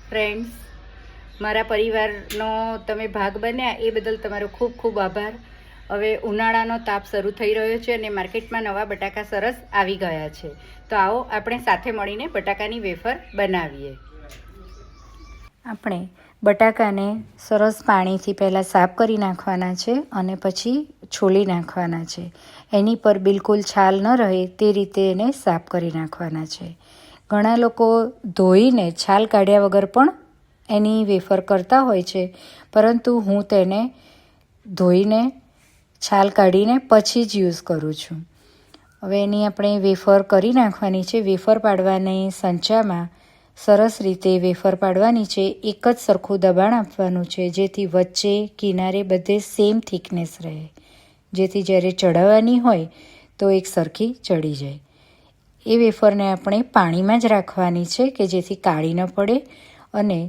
Friends, મારા પરિવારનો તમે ભાગ બન્યા એ બદલ તમારો ખૂબ ખૂબ આભાર. હવે ઉનાળાનો તાપ શરૂ થઈ રહ્યો છે અને માર્કેટમાં નવા બટાકા સરસ આવી ગયા છે. તો આવો આપણે સાથે મળીને બટાકાની વેફર બનાવીએ. આપણે બટાકાને સરસ પાણીથી પહેલાં સાફ કરી નાખવાના છે અને પછી છોલી નાખવાના છે. એની પર બિલકુલ છાલ ન રહે તે રીતે એને સાફ કરી નાખવાના છે. ઘણા લોકો ધોઈને છાલ કાઢ્યા વગર પણ એની વેફર કરતા હોય છે, પરંતુ હું તેને ધોઈને છાલ કાઢીને પછી જ યુઝ કરું છું. હવે એની આપણે વેફર કરી નાખવાની છે. વેફર પાડવાની સંચામાં સરસ રીતે વેફર પાડવાની છે. એક જ સરખું દબાણ આપવાનું છે, જેથી વચ્ચે કિનારે બધે સેમ થિકનેસ રહે, જેથી જ્યારે ચડાવવાની હોય તો એક સરખી ચડી જાય. એ વેફરને આપણે પાણીમાં જ રાખવાની છે કે જેથી કાળી ન પડે, અને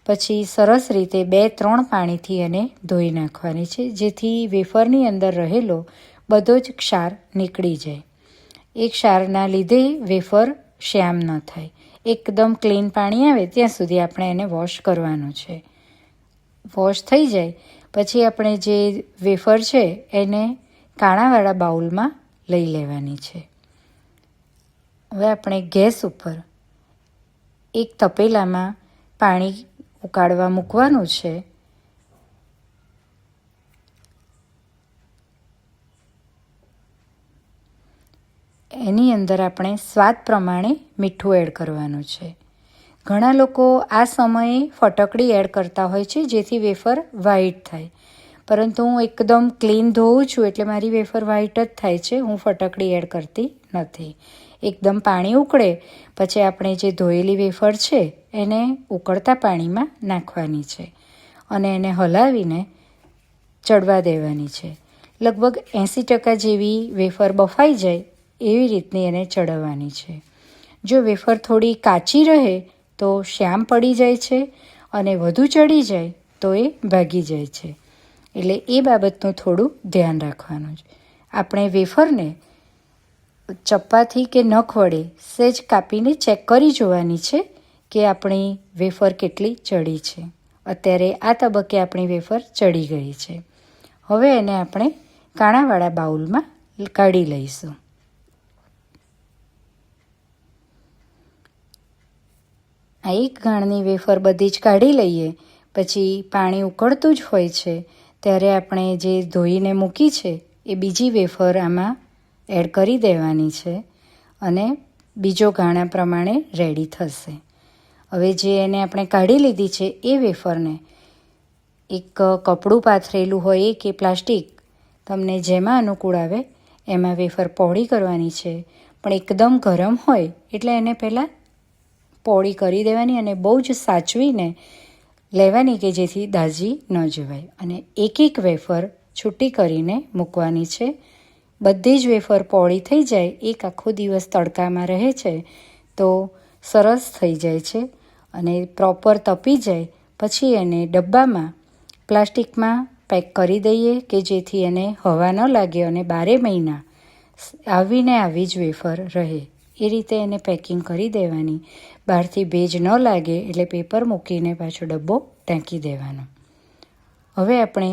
પછી સરસ રીતે 2-3 પાણીથી એને ધોઈ નાખવાની છે, જેથી વેફરની અંદર રહેલો બધો જ ક્ષાર નીકળી જાય. એ ક્ષારના લીધે વેફર શ્યામ ન થાય. એકદમ ક્લીન પાણી આવે ત્યાં સુધી આપણે એને વોશ કરવાનું છે. વોશ થઈ જાય પછી આપણે જે વેફર છે એને કાણાવાળા બાઉલમાં લઈ લેવાની છે. હવે આપણે ગેસ ઉપર એક તપેલામાં પાણી ઉકાળવા મૂકવાનું છે. એની અંદર આપણે સ્વાદ પ્રમાણે મીઠું એડ કરવાનું છે. ઘણા લોકો આ સમયે ફટકડી એડ કરતા હોય છે, જેથી વેફર વ્હાઈટ થાય, પરંતુ હું એકદમ ક્લીન ધોઉં છું એટલે મારી વેફર વ્હાઈટ જ થાય છે. હું ફટકડી એડ કરતી નથી. એકદમ પાણી ઉકળે પછી આપણે જે ધોયેલી વેફર છે એને ઉકળતા પાણીમાં નાખવાની છે અને એને હલાવીને ચડવા દેવાની છે. લગભગ 80% જેવી વેફર બફાઈ જાય એવી રીતની એને ચડાવવાની છે. જો વેફર થોડી કાચી રહે તો શ્યામ પડી જાય છે, અને વધુ ચડી જાય તો એ ભાગી જાય છે. એટલે એ બાબતનું થોડું ધ્યાન રાખવાનું છે. આપણે વેફરને ચપ્પાથી કે નખ વડે સહેજ કાપીને ચેક કરી જોવાની છે કે આપણી વેફર કેટલી ચડી છે. અત્યારે આ તબક્કે આપણી વેફર ચડી ગઈ છે. હવે એને આપણે કાણાવાળા બાઉલમાં કાઢી લઈશું. આ એક ગાણની વેફર બધી જ કાઢી લઈએ પછી પાણી ઉકળતું જ હોય છે ત્યારે આપણે જે ધોઈને મૂકી છે એ બીજી વેફર આમાં એડ કરી દેવાની છે અને બીજો ગાણા પ્રમાણે રેડી થશે. હવે જે એને આપણે કાઢી લીધી છે એ વેફરને એક કપડું પાથરેલું હોય કે પ્લાસ્ટિક, તમને જેમાં અનુકૂળ આવે એમાં વેફર પહોળી કરવાની છે. પણ એકદમ ગરમ હોય એટલે એને પહેલાં પહોળી કરી દેવાની અને બહુ જ સાચવીને લેવાની કે જેથી દાઝી ન જવાય. અને એક એક વેફર છૂટી કરીને મૂકવાની છે. બધી જ વેફર પહોળી થઈ જાય, એક આખો દિવસ તડકામાં રહે છે તો સરસ થઈ જાય છે અને પ્રોપર તપી જાય પછી એને ડબ્બામાં પ્લાસ્ટિકમાં પેક કરી દઈએ કે જેથી એને હવા ન લાગે અને 12 મહિના આવીને આવી જ વેફર રહે. એ રીતે એને પેકિંગ કરી દેવાની. બહારથી ભેજ ન લાગે એટલે પેપર મૂકીને પાછો ડબ્બો ઢાંકી દેવાનો. હવે આપણે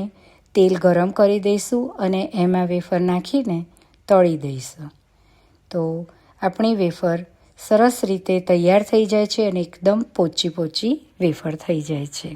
તેલ ગરમ કરી દઈશું અને એમાં વેફર નાખીને તળી દઈશું. તો આપણી વેફર સરસ રીતે તૈયાર થઈ જાય છે અને એકદમ પોચી વેફર થઈ જાય છે.